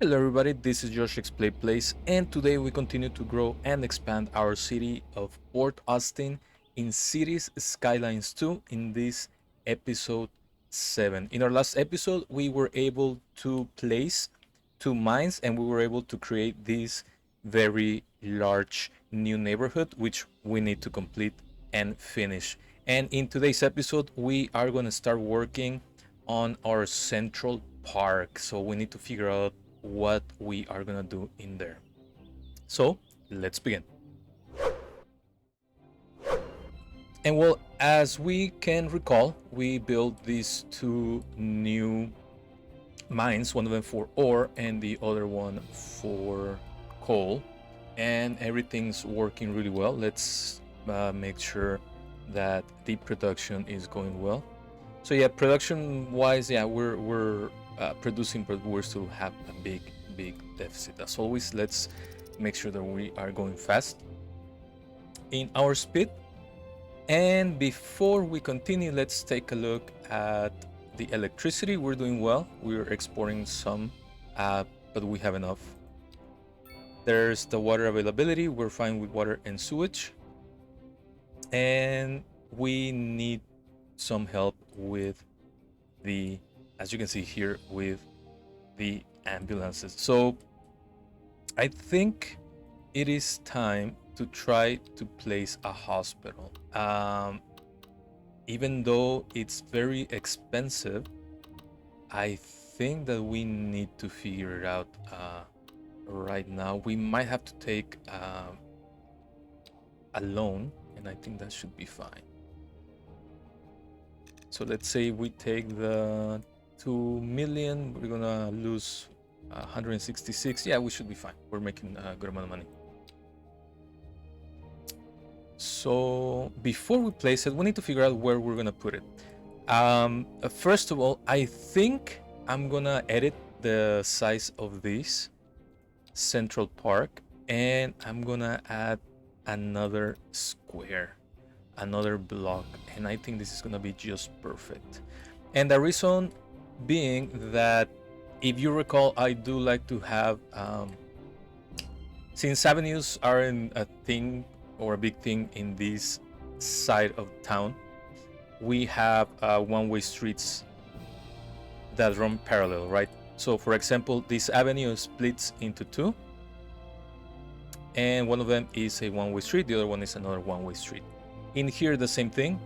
Hello everybody, this is Josh Play Place, and today we continue to grow and expand our city of Port Austin in Cities Skylines 2 in this episode 7. In our last episode, we were able to place 2 mines and we were able to create this very large new neighborhood which we need to complete and finish. And in today's episode, we are going to start working on our central park. So we need to figure out what we are gonna do in there. So let's begin. And well, as we can recall, we built these 2 new mines, one of them for ore and the other one for coal, and everything's working really well. Let's make sure that the production is going well. So yeah, production wise, yeah, we're producing, but we still have a big deficit. As always, let's make sure that we are going fast in our speed. And before we continue, let's take a look at the electricity. We're doing well. We're exporting some, but we have enough. There's the water availability. We're fine with water and sewage, and we need some help with the, as you can see here, with the ambulances. So I think it is time to try to place a hospital. Even though it's very expensive, I think that we need to figure it out right now. We might have to take a loan, and I think that should be fine. So let's say we take the 2 million, we're gonna lose 166. Yeah, we should be fine. We're making a good amount of money. So before we place it, we need to figure out where we're gonna put it. First of all, I think I'm gonna edit the size of this central park, and I'm gonna add another square, another block, and I think this is gonna be just perfect. And the reason being that, if you recall, I do like to have, since avenues are a thing or a big thing in this side of town, we have one-way streets that run parallel, right? So for example, this avenue splits into 2, and one of them is a one-way street, the other one is another one-way street. In here, the same thing.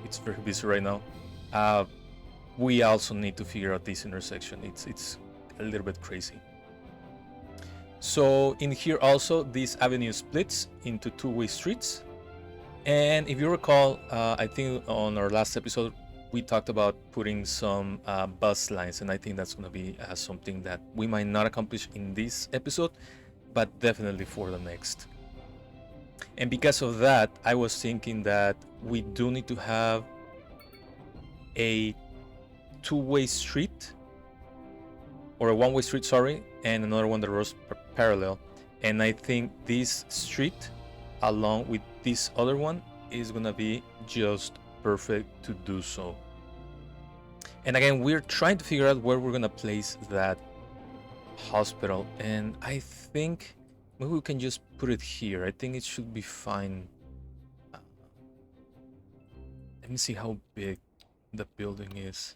It's very busy right now. We also need to figure out this intersection. It's a little bit crazy. So in here also, this avenue splits into 2-way streets. And if you recall, I think on our last episode, we talked about putting some bus lines, and I think that's going to be something that we might not accomplish in this episode, but definitely for the next. And because of that, I was thinking that we do need to have a 2-way street, or a one-way street, sorry, and another one that runs parallel. And I think this street, along with this other one, is gonna be just perfect to do so. And again, we're trying to figure out where we're gonna place that hospital, and I think maybe we can just put it here. I think it should be fine. Let me see how big the building is.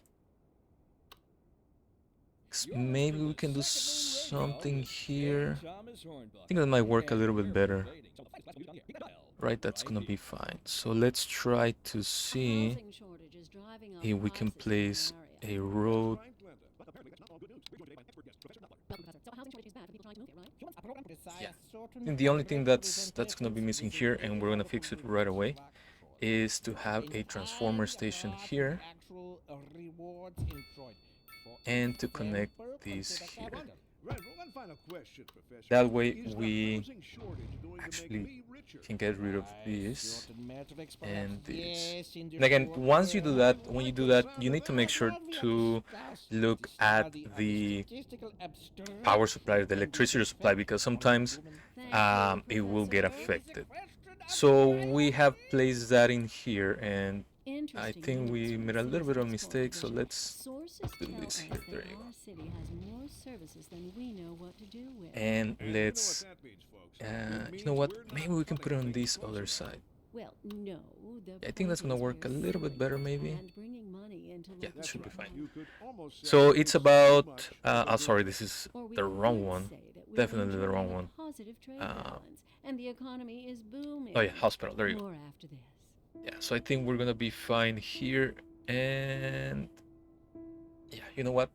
Maybe we can do something here. I think that might work a little bit better. Right, that's gonna be fine. So let's try to see if we can place a road. Yeah. I think the only thing that's gonna be missing here, and we're gonna fix it right away, is to have a transformer station here and to connect these here. That way we actually can get rid of this and this. And again, once you do that, when you do that, you need to make sure to look at the power supply, the electricity supply, because sometimes it will get affected. So we have placed that in here, and I think we made a little bit of mistake, so let's do this here. There you go. City has more services than we know what to do with. And let's, you know what? Maybe we can put it on this other side. Well, no. I think that's gonna work a little bit better, maybe. And bringing money into Yeah, it should be fine. So So it's about, oh, sorry, this is the wrong one. Definitely the wrong one. Positive trade balance, and the economy is booming. Oh yeah, hospital, there you go. More after this. Yeah, so I think we're gonna be fine here. And yeah, you know what?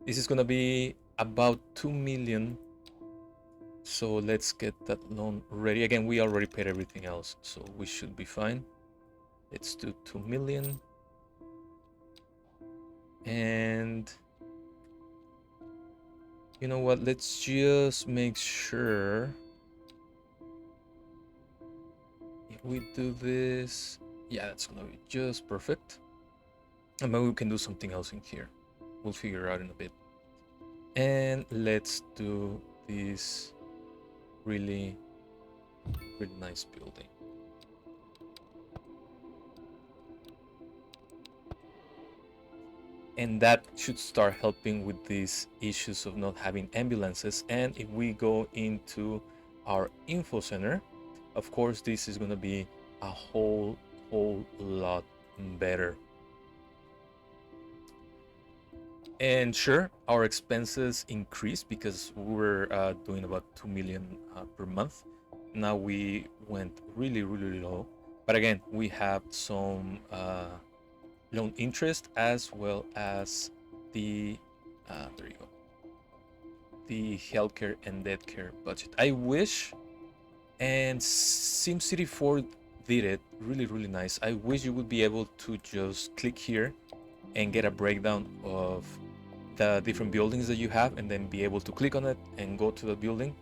This is gonna be about 2 million. So let's get that loan ready. Again, we already paid everything else, so we should be fine. Let's do 2 million. And you know what? Let's just make sure if we do this, yeah, that's gonna be just perfect. And maybe we can do something else in here. We'll figure out in a bit. And let's do this really nice building. And that should start helping with these issues of not having ambulances. And if we go into our info center, of course, this is going to be a whole lot better. And sure, our expenses increased because we were doing about 2 million per month. Now we went really low. But again, we have some loan interest as well as the there you go, the healthcare and debt care budget. I wish, and SimCity 4 did it really nice. I wish you would be able to just click here and get a breakdown of the different buildings that you have, and then be able to click on it and go to the building.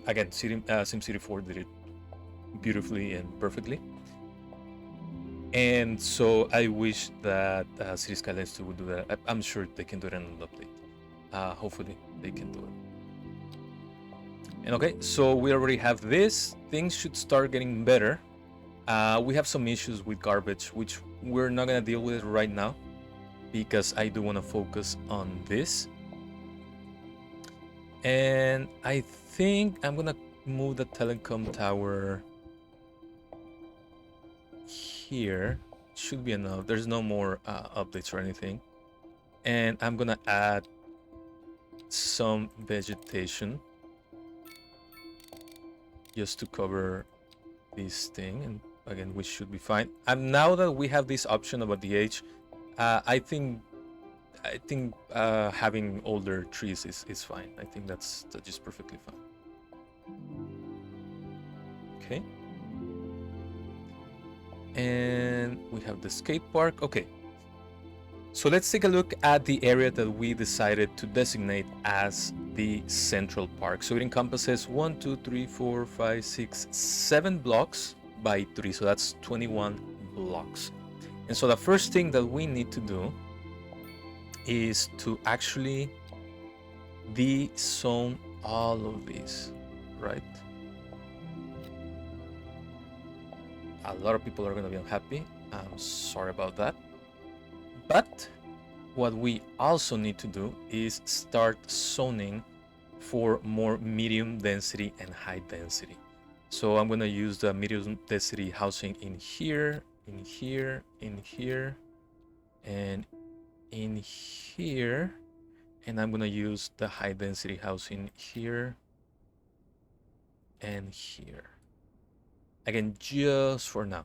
Again, SimCity 4 did it beautifully and perfectly. And so I wish that Cities Skylines 2 would do that. I'm sure they can do it in an update. Hopefully they can do it. And okay, so we already have this. Things should start getting better. We have some issues with garbage, which we're not gonna deal with right now, because I do want to focus on this. And I think I'm gonna move the telecom tower here. Should be enough. There's no more updates or anything. And I'm gonna add some vegetation just to cover this thing. And again, we should be fine. And now that we have this option about the age, I think having older trees is fine. I think that's just perfectly fine. Okay. And we have the skate park. Okay. So let's take a look at the area that we decided to designate as the Central Park. So it encompasses 1, 2, 3, 4, 5, 6, 7 blocks by 3. So that's 21 blocks. And so the first thing that we need to do is to actually de-zone all of these, right? A lot of people are going to be unhappy. I'm sorry about that. But what we also need to do is start zoning for more medium density and high density. So I'm going to use the medium density housing in here, in here, in here, and in here. And I'm going to use the high density housing here and here. Again, just for now.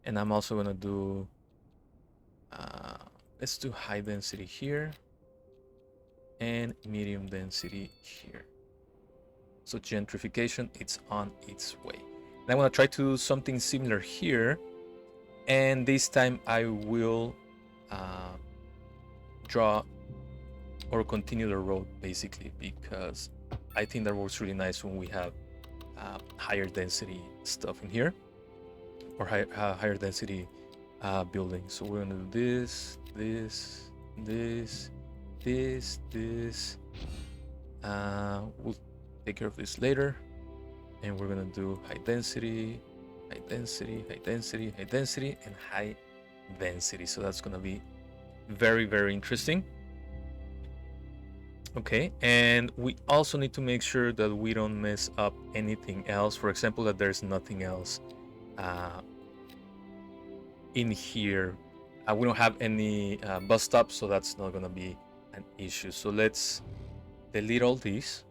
And I'm also going to do, let's do high density here and medium density here. So gentrification, it's on its way. And I'm going to try to do something similar here. And this time I will draw or continue the road, basically, because I think that works really nice when we have higher density stuff in here, or higher density buildings. So we're gonna do this, this, this, this, this. We'll take care of this later, and we're gonna do high density, high density, high density, high density, and high density. So that's gonna be very, very interesting. Okay, and we also need to make sure that we don't mess up anything else. For example, that there's nothing else in here. We don't have any bus stops, so that's not gonna be an issue. So let's delete all these.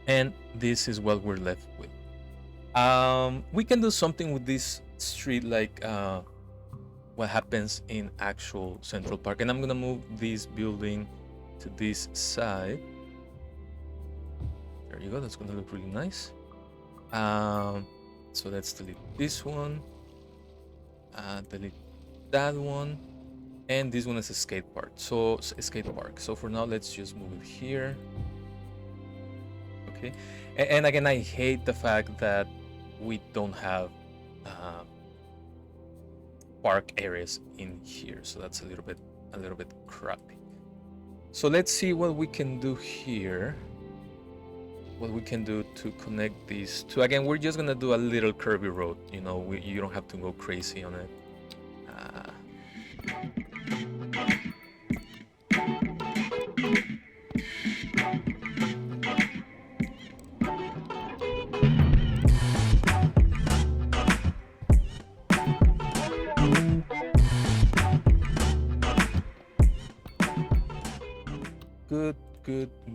And this is what we're left with. We can do something with this street like what happens in actual Central Park. And I'm gonna move this building to this side. There you go, that's gonna look really nice. So let's delete this one, delete that one, and this one is a skate park. So for now, let's just move it here. Okay, and again, I hate the fact that we don't have park areas in here, so that's a little bit crappy. So let's see what we can do here. What we can do to connect these two. Again, we're just gonna do a little curvy road. You know, you don't have to go crazy on it.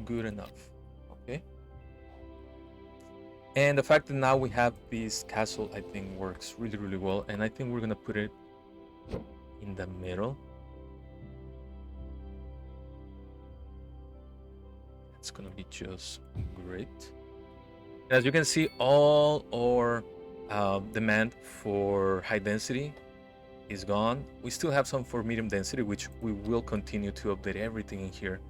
Good enough. Okay. And the fact that now we have this castle, I think works really, really well. And I think we're gonna put it in the middle. It's gonna be just great. As you can see, all our demand for high density is gone. We still have some for medium density, which we will continue to update everything in here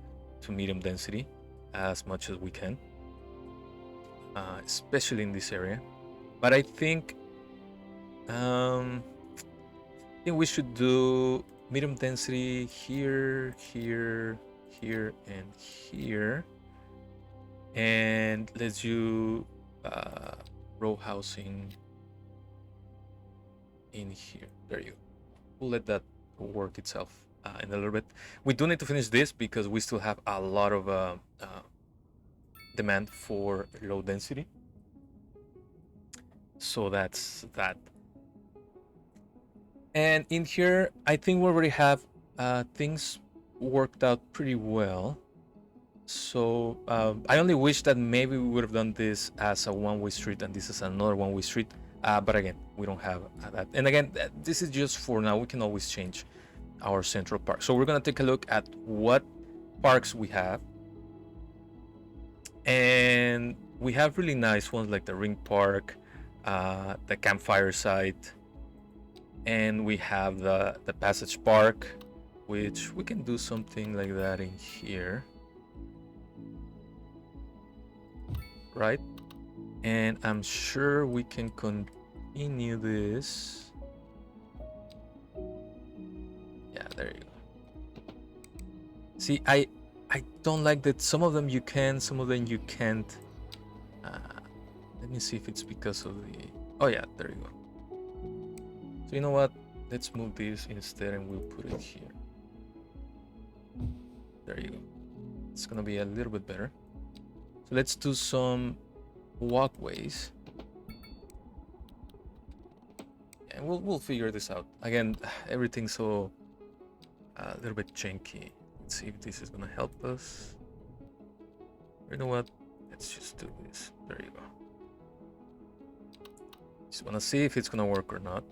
to medium density as much as we can, especially in this area. But I think we should do medium density here, here, here, and here, and let's do row housing in here. There you go. We'll let that work itself in a little bit. We do need to finish this because we still have a lot of demand for low density. So that's that. And in here, I think we already have things worked out pretty well. So I only wish that maybe we would have done this as a one-way street and this is another one-way street. But again, we don't have that. And again, this is just for now. We can always change our Central Park. So we're gonna take a look at what parks we have. And we have really nice ones like the Ring Park, the Campfire Site, and we have the Passage Park, which we can do something like that in here. Right? And I'm sure we can continue this. Yeah, there you go. See, I don't like that some of them you can, some of them you can't. Let me see if it's because of the... Oh yeah, there you go. So you know what? Let's move this instead and we'll put it here. There you go. It's gonna be a little bit better. So let's do some walkways. And we'll figure this out. Again, everything's so a little bit janky. Let's see if this is gonna help us. You know what? Let's just do this. There you go. Just wanna see if it's gonna work or not.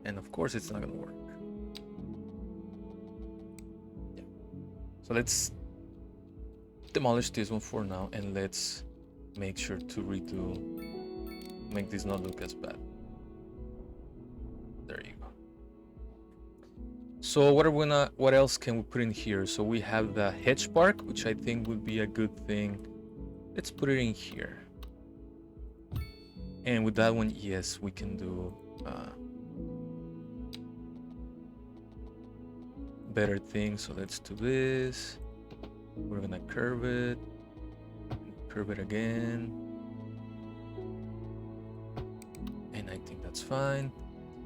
And of course it's not gonna work. Yeah. So let's demolish this one for now and let's make sure to redo, make this not look as bad. There you go. So what else can we put in here? So we have the Hedge Park, which I think would be a good thing. Let's put it in here. And with that one, yes, we can do better thing. So let's do this. We're gonna curve it again, and I think that's fine.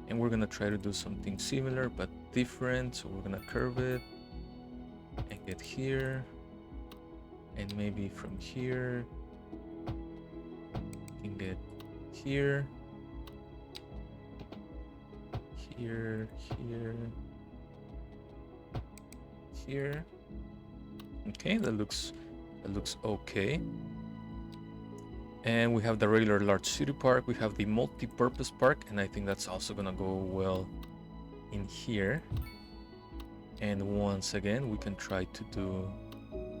And we're gonna try to do something similar but different. So we're gonna curve it and get here, and maybe from here we can get here, here, here. Okay, that looks okay. And we have the regular large city park, we have the multi-purpose park, and I think that's also gonna go well in here. And once again, we can try to do,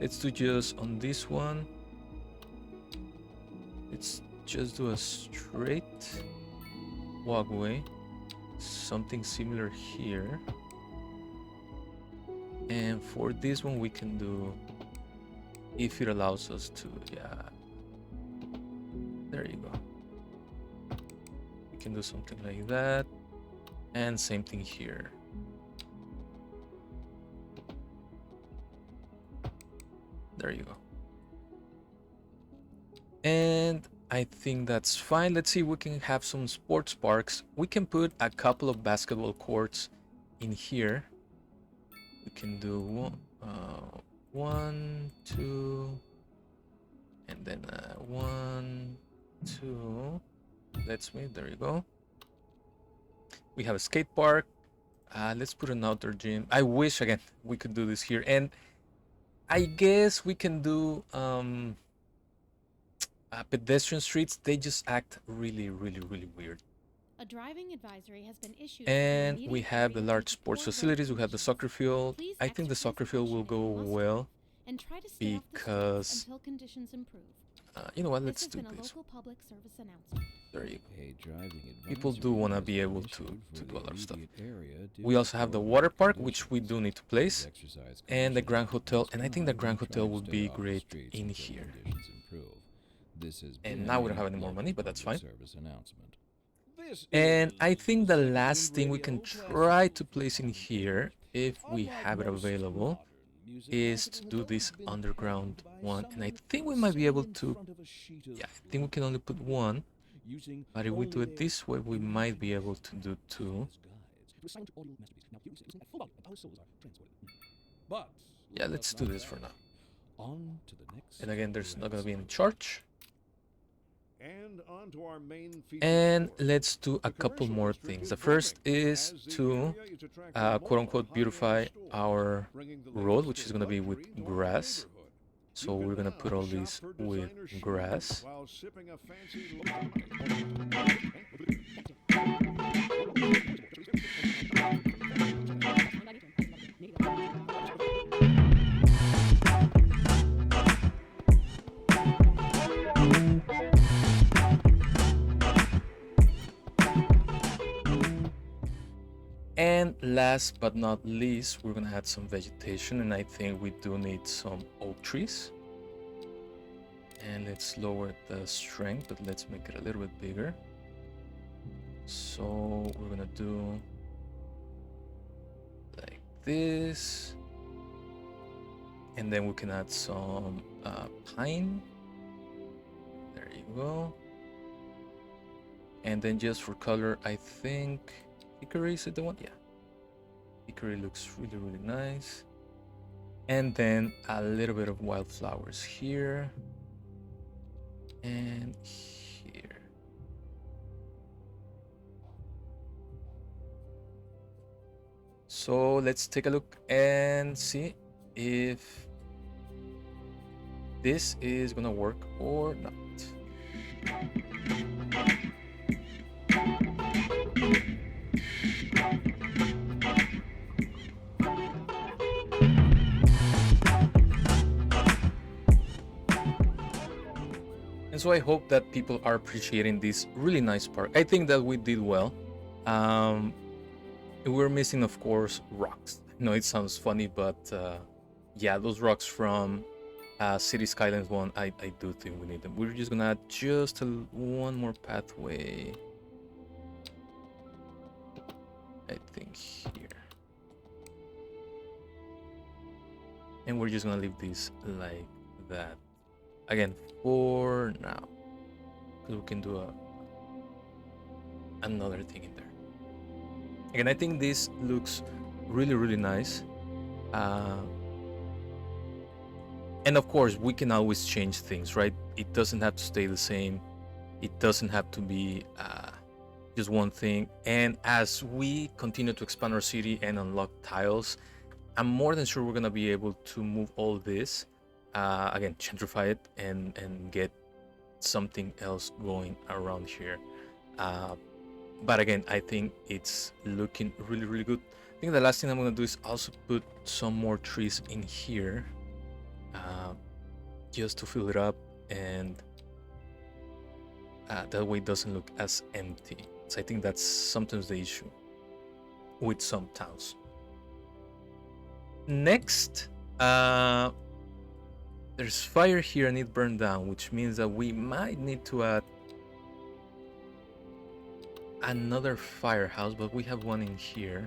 let's do just on this one, let's just do a straight walkway, something similar here. And for this one we can do, if it allows us to, yeah, there you go. We can do something like that, and same thing here. There you go. And I think that's fine. Let's see if we can have some sports parks. We can put a couple of basketball courts in here. We can do one, two, and then 1, 2. Let's meet. There you go. We have a skate park. Let's put an outdoor gym. I wish again we could do this here, and I guess we can do pedestrian streets. They just act really weird. A driving advisory has been issued. And we have the large sports facilities. We have the soccer field. Please I think the soccer field will go well and try to stay off the streets because until conditions improve. you know what? Let's This has do been a this. local public service announcement. There you go. A driving People do advisory want to has be been able to issued for do the a lot of stuff. immediate area due We to also have the poor water weather park, which we conditions. do need to place, Exercise and the conditions Grand at Hotel. this And I think the time Grand try Hotel to would stay be off the great streets in until here. conditions improve. This has And been now we a don't have any more local money, but that's fine. public service announcement. And I think the last thing we can try to place in here, if we have it available, is to do this underground one. And I think we might be able to, yeah, I think we can only put one, but if we do it this way, we might be able to do two. Yeah, let's do this for now. And again, there's not gonna be any charge. And let's do a couple more things. The first is to quote unquote beautify our road, which is going to be with grass. So we're going to put all these with grass. And last but not least, we're gonna add some vegetation, and I think we do need some oak trees. And let's lower the strength, but let's make it a little bit bigger. So we're gonna do like this, and then we can add some pine. There you go. And then just for color, I think hickory is it the one? Yeah. Hickory looks really nice. And then a little bit of wildflowers here and here. So let's take a look and see if this is gonna work or not. And so I hope that people are appreciating this really nice park. I think that we did well. We're missing, of course, rocks. I know it sounds funny, but yeah, those rocks from Cities Skylines one, I do think we need them. We're just gonna add just one more pathway. I think here. And we're just gonna leave this like that. Again, for now. Because we can do another thing in there. Again, I think this looks really, really nice. And of course, we can always change things, right? It doesn't have to stay the same. It doesn't have to be just one thing. And as we continue to expand our city and unlock tiles, I'm more than sure we're gonna be able to move all this, again, gentrify it and get something else going around here. But again, I think it's looking really, really good. I think the last thing I'm gonna do is also put some more trees in here, just to fill it up, and that way it doesn't look as empty. So I think that's sometimes the issue with some towns. Next, there's fire here and it burned down, which means that we might need to add another firehouse, but we have one in here.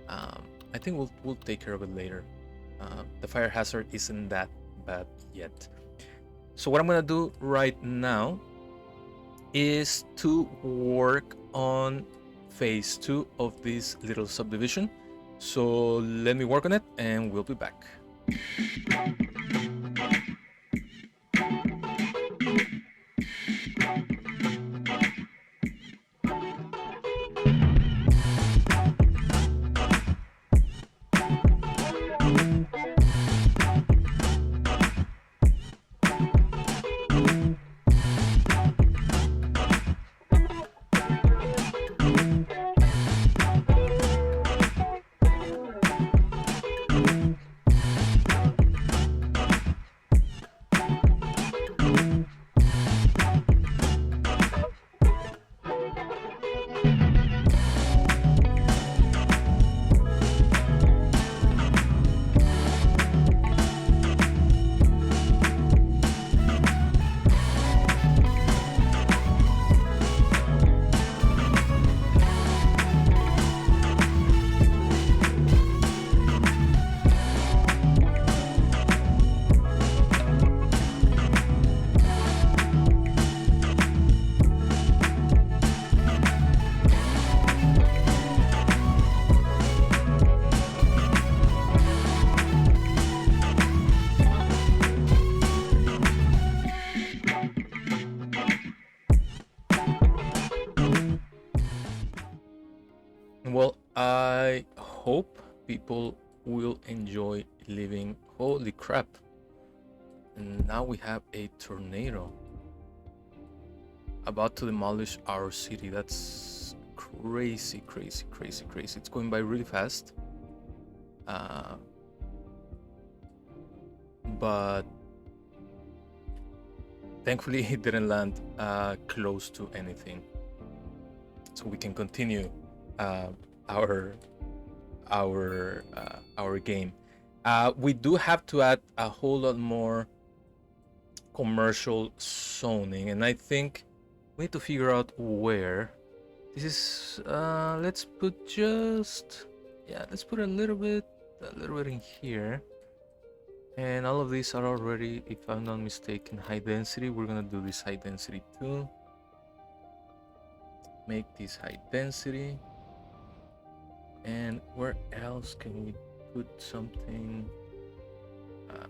I think we'll take care of it later. The fire hazard isn't that bad yet. So what I'm gonna do right now is to work on phase 2 of this little subdivision. So let me work on it and we'll be back. Well, I hope people will enjoy living. Holy crap. And now we have a tornado about to demolish our city. That's crazy, crazy, crazy, crazy. It's going by really fast. But thankfully it didn't land close to anything. So we can continue our game. We do have to add a whole lot more commercial zoning, and I think we need to figure out where. This is let's put let's put a little bit in here, and all of these are already, if I'm not mistaken, high density. We're gonna do this high density too. Make this high density. And where else can we put something? I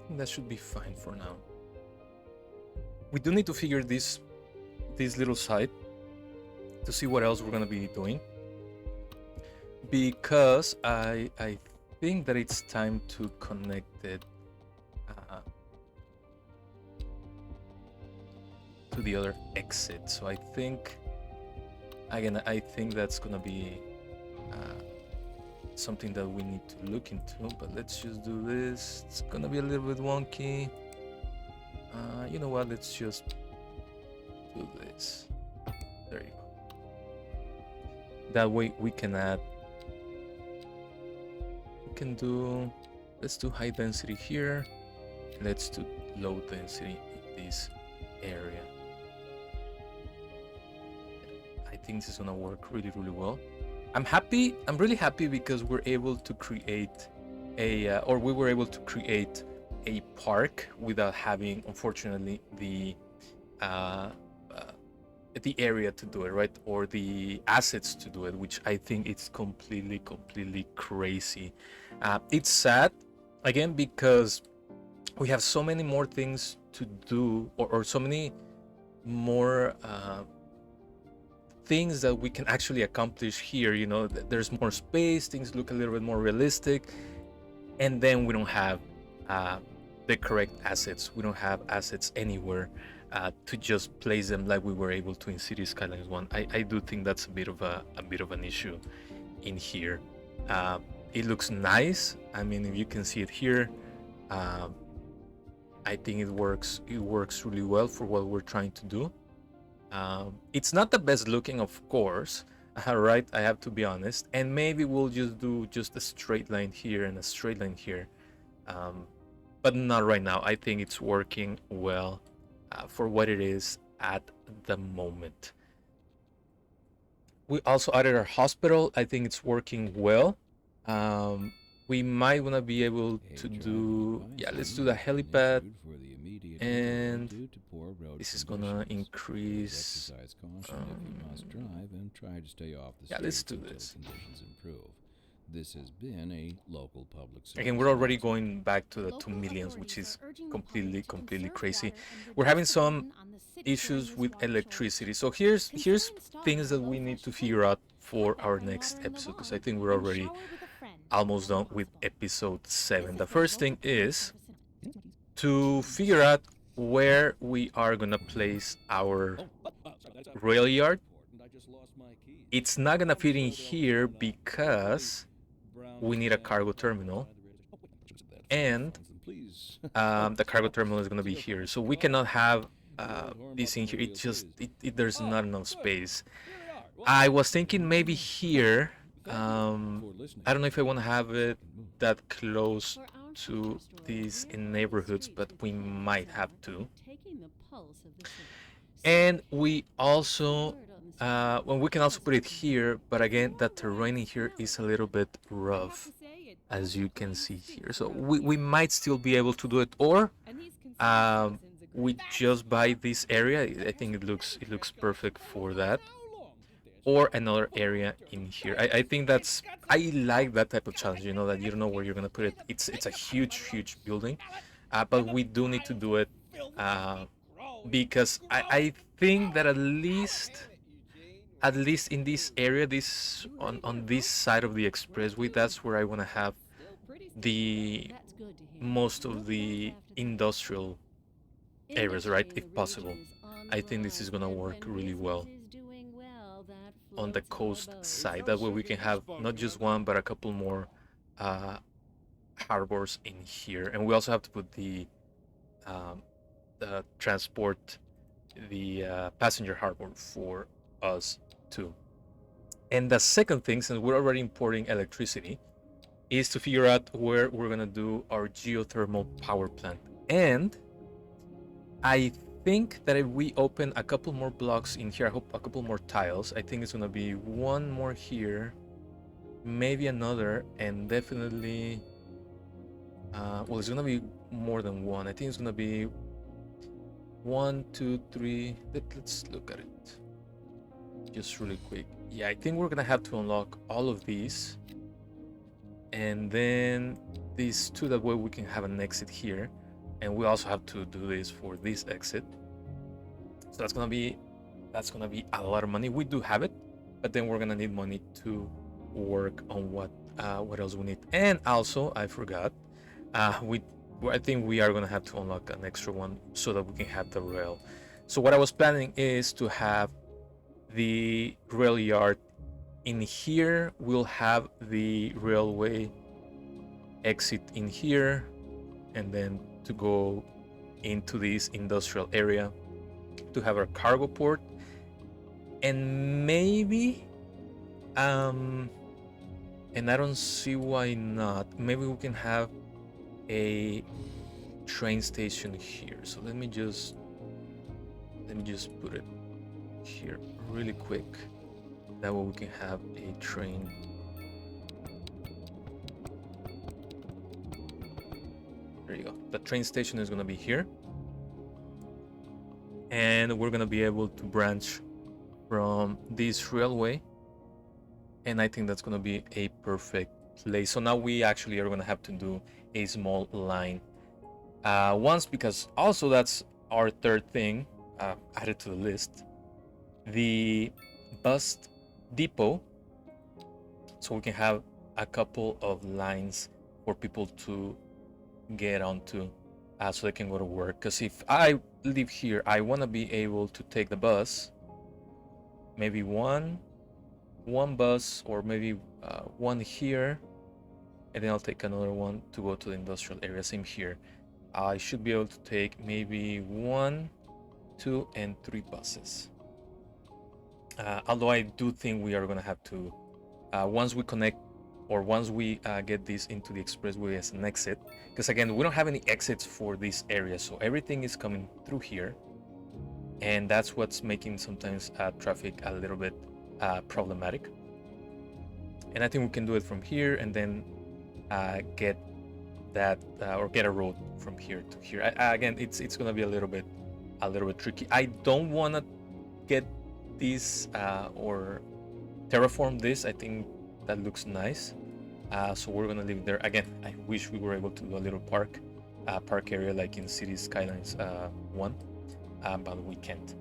think that should be fine for now. We do need to figure this little side to see what else we're gonna be doing, because I think that it's time to connect it to the other exit. So I think that's gonna be something that we need to look into, but let's just do this. It's gonna be a little bit wonky. You know what, let's just do this. There you go. That way we can add, let's do high density here, let's do low density in this area. I think this is gonna work really, really well. I'm really happy because we're able to create or we were able to create a park without having, unfortunately, uh, uh, the area to do it, right, or the assets to do it, which I think it's completely crazy. It's sad, again, because we have so many more things to do, or so many more things that we can actually accomplish here. There's more space, things look a little bit more realistic, and then we don't have the correct assets. We don't have assets anywhere to just place them like we were able to in Cities Skylines 1. I do think that's a bit of an issue in here. It looks nice. I mean, if you can see it here, I think it works really well for what we're trying to do. It's not the best looking, of course, right? I have to be honest. And maybe we'll just do just a straight line here and a straight line here. But not right now. I think it's working well for what it is at the moment. We also added our hospital. I think it's working well. We might want to be able to do, yeah, let's do the helipad, and this is gonna increase. Yeah, let's do this. This has been a local public service. Again, we're already going back to the 2 millions, which is completely crazy. We're having some issues with electricity. So here's things that we need to figure out for our next episode, because I think we're already almost done with episode 7. The first thing is to figure out where we are gonna place our rail yard. It's not gonna fit in here because we need a cargo terminal, and the cargo terminal is gonna be here, so we cannot have this in here. There's not enough space. I was thinking maybe here. I don't know if I want to have it that close to these neighborhoods, but we might have to. And we also, well, we can also put it here, but again, the terrain here is a little bit rough, as you can see here. So we might still be able to do it, or we just buy this area. I think it looks perfect for that. Or another area in here. I think I like that type of challenge, that you don't know where you're gonna put it. It's a huge building, but we do need to do it because I think that at least in this area, this on this side of the expressway, that's where I want to have the most of the industrial areas, right? If possible. I think this is gonna work really well on the coast side. That way we can have not just one but a couple more harbors in here. And we also have to put the transport, the passenger harbor for us too. And the second thing, since we're already importing electricity, is to figure out where we're gonna do our geothermal power plant. And I think that if we open a couple more blocks in here, I hope a couple more tiles, I think it's gonna be one more here, maybe another, and definitely well, it's gonna be more than one. I think it's gonna be 1, 2, 3. Let's look at it just really quick. Yeah, I think we're gonna have to unlock all of these, and then these two, that way we can have an exit here. And we also have to do this for this exit. So that's gonna be a lot of money. We do have it, but then we're gonna need money to work on what else we need. And also, I forgot, I think we are gonna have to unlock an extra one so that we can have the rail. So what I was planning is to have the rail yard in here. We'll have the railway exit in here, and then to go into this industrial area to have our cargo port, and maybe and I don't see why not, maybe we can have a train station here. So let me just put it here really quick, that way we can have a train the train station is going to be here, and we're going to be able to branch from this railway, and I think that's going to be a perfect place. So now we actually are going to have to do a small line once, because also that's our third thing added to the list, the bus depot, so we can have a couple of lines for people to get onto, so they can go to work. Because if I live here, I want to be able to take the bus, maybe one bus, or maybe one here, and then I'll take another one to go to the industrial area. Same here, I should be able to take maybe 1, 2, and 3 buses. Although I do think we are going to have to, once we connect, or once we get this into the expressway as an exit, because again, we don't have any exits for this area, so everything is coming through here, and that's what's making sometimes traffic a little bit problematic. And I think we can do it from here, and then get that or get a road from here to here. Again, it's gonna be a little bit tricky. I don't want to get this or terraform this. I think that looks nice, so we're gonna leave it there. Again, I wish we were able to do a little park area like in Cities Skylines 1, but we can't.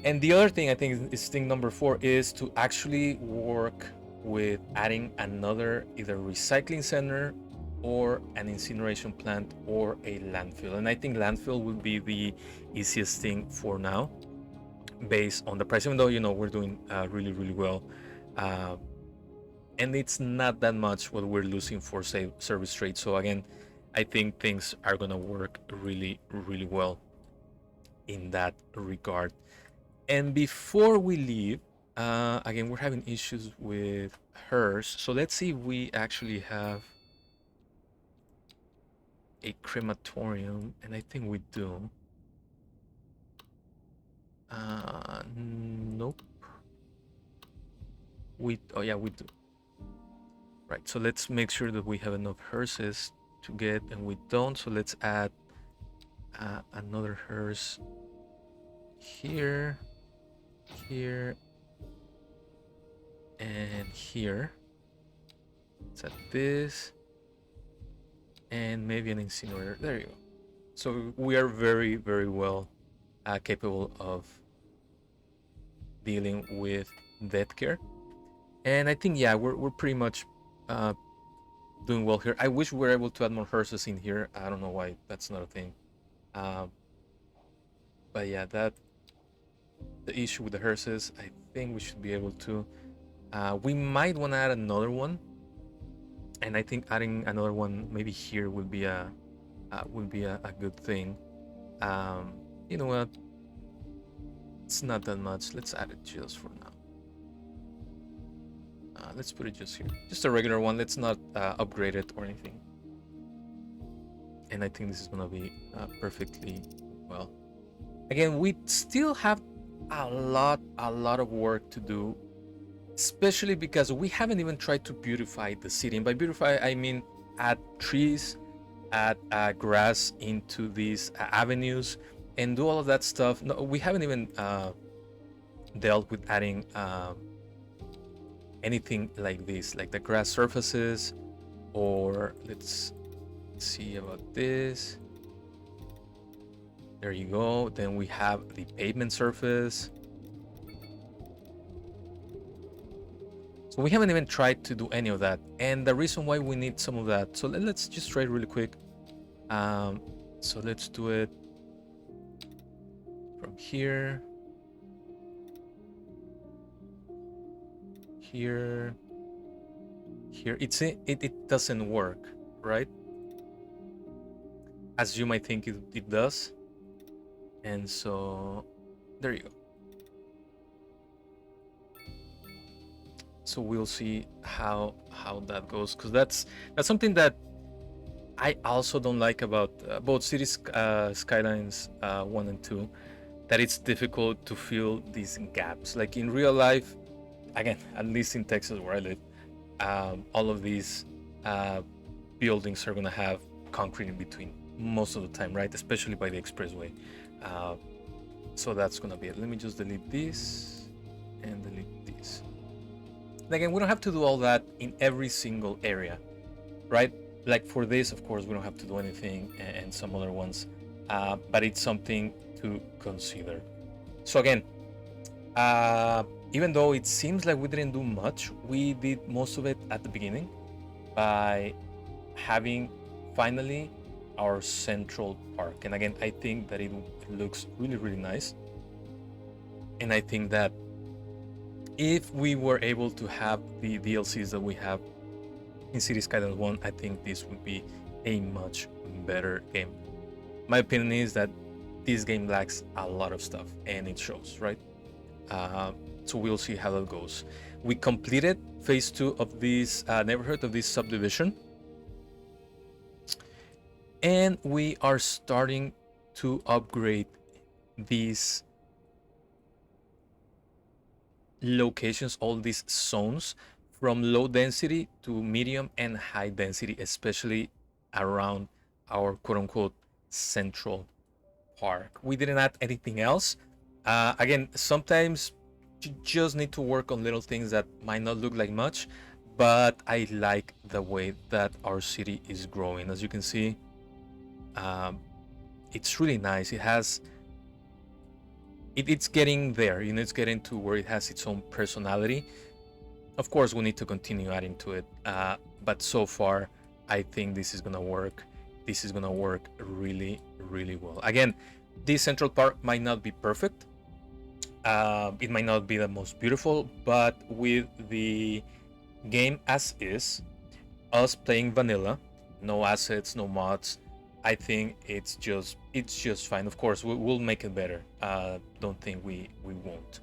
And the other thing I think is thing number 4 is to actually work with adding another either recycling center or an incineration plant or a landfill. And I think landfill would be the easiest thing for now, based on the price, even though, you know, we're doing really well, and it's not that much what we're losing for, say, service trade. So again, I think things are gonna work really well in that regard. And before we leave, again, we're having issues with hers, so let's see if we actually have a crematorium, and I think we do. Nope. Oh yeah, we do. Right, so let's make sure that we have enough hearses to get, and we don't, so let's add another hearse here, and here. Let's add this, and maybe an incinerator. There you go. So we are very well capable of dealing with death care, and I think, yeah, we're pretty much doing well here. I wish we were able to add more hearses in here. I don't know why that's not a thing, but yeah, that the issue with the hearses, I think we should be able to, we might want to add another one, and I think adding another one maybe here would be a good thing. You know what, it's not that much. Let's add it just for now. Let's put it just here, just a regular one. Let's not upgrade it or anything. And I think this is gonna be perfectly well. Again, we still have a lot of work to do, especially because we haven't even tried to beautify the city. And by beautify, I mean add trees, add grass into these avenues, and do all of that stuff. No, we haven't even dealt with adding anything like this, like the grass surfaces, or let's see about this. There you go. Then we have the pavement surface. So we haven't even tried to do any of that, and the reason why we need some of that, so let's just try it really quick. So let's do it from here, here. It doesn't work, right? As you might think it does. And so there you go. So we'll see how that goes, because that's something that I also don't like about both Cities Skylines 1 and 2, that it's difficult to fill these gaps. Like in real life, again, at least in Texas where I live, all of these buildings are gonna have concrete in between most of the time, right? Especially by the expressway. So that's gonna be it. Let me just delete this and delete this. And again, we don't have to do all that in every single area, right? Like for this, of course, we don't have to do anything, and some other ones, but it's something to consider. So again, even though it seems like we didn't do much, we did most of it at the beginning by having finally our central park. And again, I think that it looks really, really nice. And I think that if we were able to have the DLCs that we have in Cities Skylines 1, I think this would be a much better game. My opinion is that this game lacks a lot of stuff, and it shows, right? So we'll see how that goes. We completed phase 2 of this neighborhood, of this subdivision, and we are starting to upgrade these locations, all these zones, from low density to medium and high density, especially around our quote-unquote central park. We didn't add anything else. Again, sometimes you just need to work on little things that might not look like much, but I like the way that our city is growing. As you can see, it's really nice. It's getting there, you know, it's getting to where it has its own personality. Of course, we need to continue adding to it, but so far, I think this is gonna work. This is gonna work really, really well. Again, this central park might not be perfect. It might not be the most beautiful, but with the game as is, us playing vanilla, no assets, no mods, I think it's just fine. Of course, we'll make it better. Don't think we won't.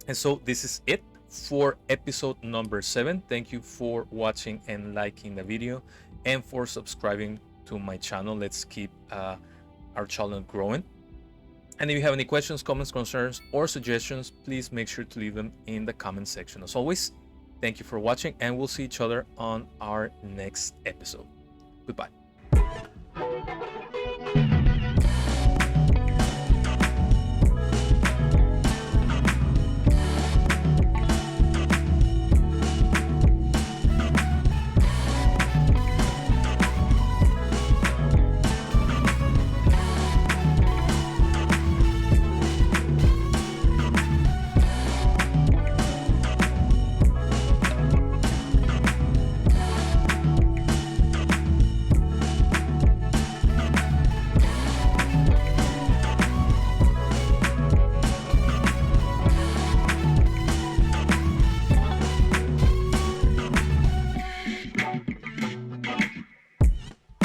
And so this is it for episode number 7. Thank you for watching and liking the video, and for subscribing to my channel. Let's keep our channel growing. And if you have any questions, comments, concerns, or suggestions, please make sure to leave them in the comment section. As always, thank you for watching, and we'll see each other on our next episode. Goodbye.